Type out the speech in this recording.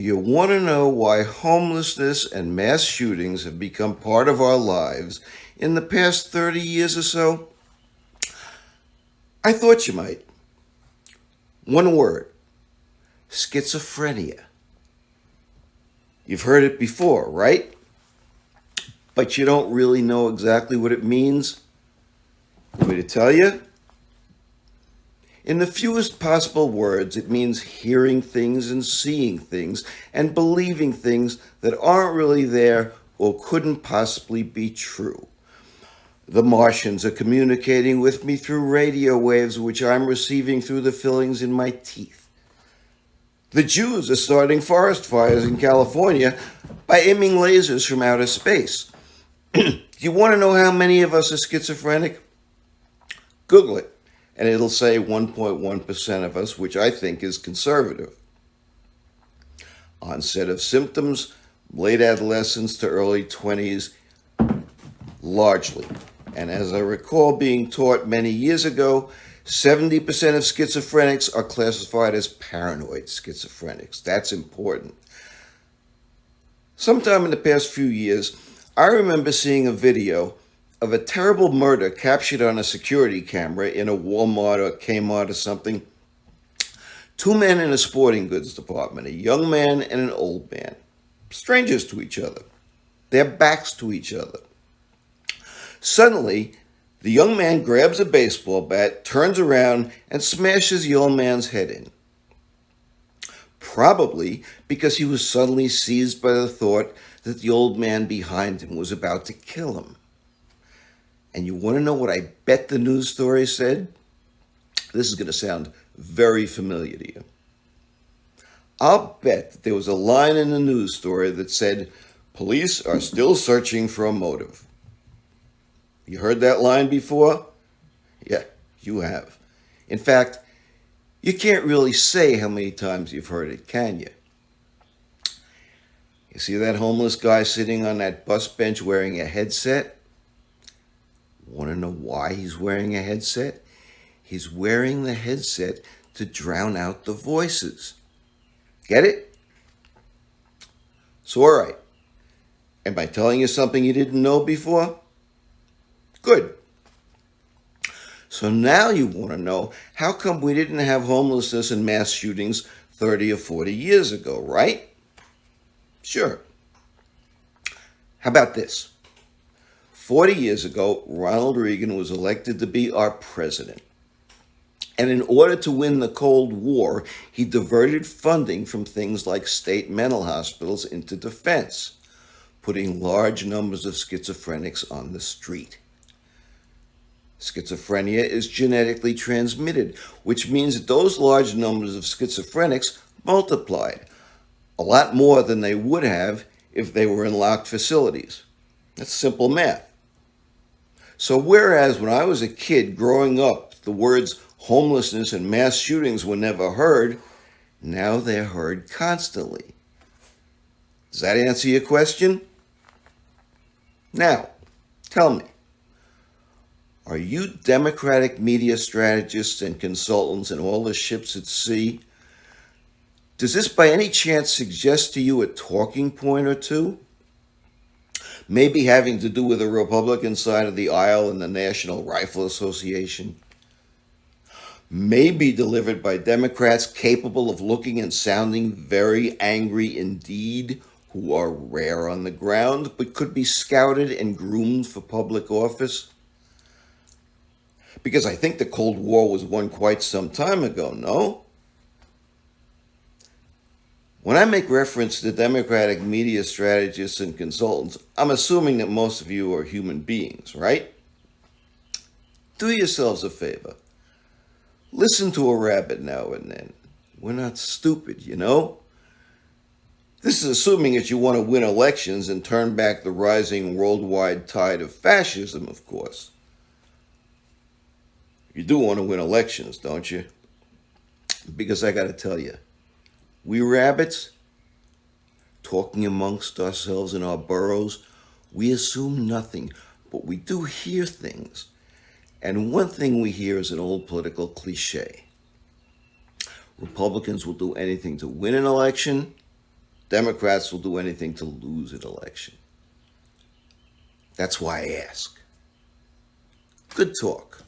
You want to know why homelessness and mass shootings have become part of our lives in the past 30 years or so? I thought you might. One word: schizophrenia. You've heard it before, right? But you don't really know exactly what it means? Want me to tell you? In the fewest possible words, it means hearing things and seeing things and believing things that aren't really there or couldn't possibly be true. The Martians are communicating with me through radio waves, which I'm receiving through the fillings in my teeth. The Jews are starting forest fires in California by aiming lasers from outer space. Do you want to know how many of us are schizophrenic? Google it, and it'll say 1.1% of us, which I think is conservative. Onset of symptoms, late adolescence to early 20s, largely. And as I recall being taught many years ago, 70% of schizophrenics are classified as paranoid schizophrenics. That's important. Sometime in the past few years, I remember seeing a video of a terrible murder captured on a security camera in a Walmart or Kmart or something. Two men in a sporting goods department, a young man and an old man, strangers to each other, their backs to each other. Suddenly, the young man grabs a baseball bat, turns around, and smashes the old man's head in. Probably because he was suddenly seized by the thought that the old man behind him was about to kill him. And you want to know what I bet the news story said? This is going to sound very familiar to you. I'll bet that there was a line in the news story that said, "Police are still searching for a motive." You heard that line before? Yeah, you have. In fact, you can't really say how many times you've heard it, can you? You see that homeless guy sitting on that bus bench wearing a headset? Want to know why he's wearing a headset? He's wearing the headset to drown out the voices. Get it? So, all right. Am I telling you something you didn't know before? Good. So now you want to know, how come we didn't have homelessness and mass shootings 30 or 40 years ago, right? Sure. How about this? 40 years ago, Ronald Reagan was elected to be our president. And in order to win the Cold War, he diverted funding from things like state mental hospitals into defense, putting large numbers of schizophrenics on the street. Schizophrenia is genetically transmitted, which means that those large numbers of schizophrenics multiplied, a lot more than they would have if they were in locked facilities. That's simple math. So whereas when I was a kid growing up, the words homelessness and mass shootings were never heard, now they're heard constantly. Does that answer your question? Now, tell me, are you Democratic media strategists and consultants and all the ships at sea? Does this by any chance suggest to you a talking point or two? Maybe having to do with the Republican side of the aisle and the National Rifle Association? Maybe delivered by Democrats capable of looking and sounding very angry indeed, who are rare on the ground but could be scouted and groomed for public office? Because I think the Cold War was won quite some time ago, no? When I make reference to Democratic media strategists and consultants, I'm assuming that most of you are human beings, right? Do yourselves a favor. Listen to a rabbit now and then. We're not stupid, you know? This is assuming that you want to win elections and turn back the rising worldwide tide of fascism, of course. You do want to win elections, don't you? Because I got to tell you, we rabbits, talking amongst ourselves in our burrows, we assume nothing, but we do hear things. And one thing we hear is an old political cliche. Republicans will do anything to win an election, Democrats will do anything to lose an election. That's why I ask. Good talk.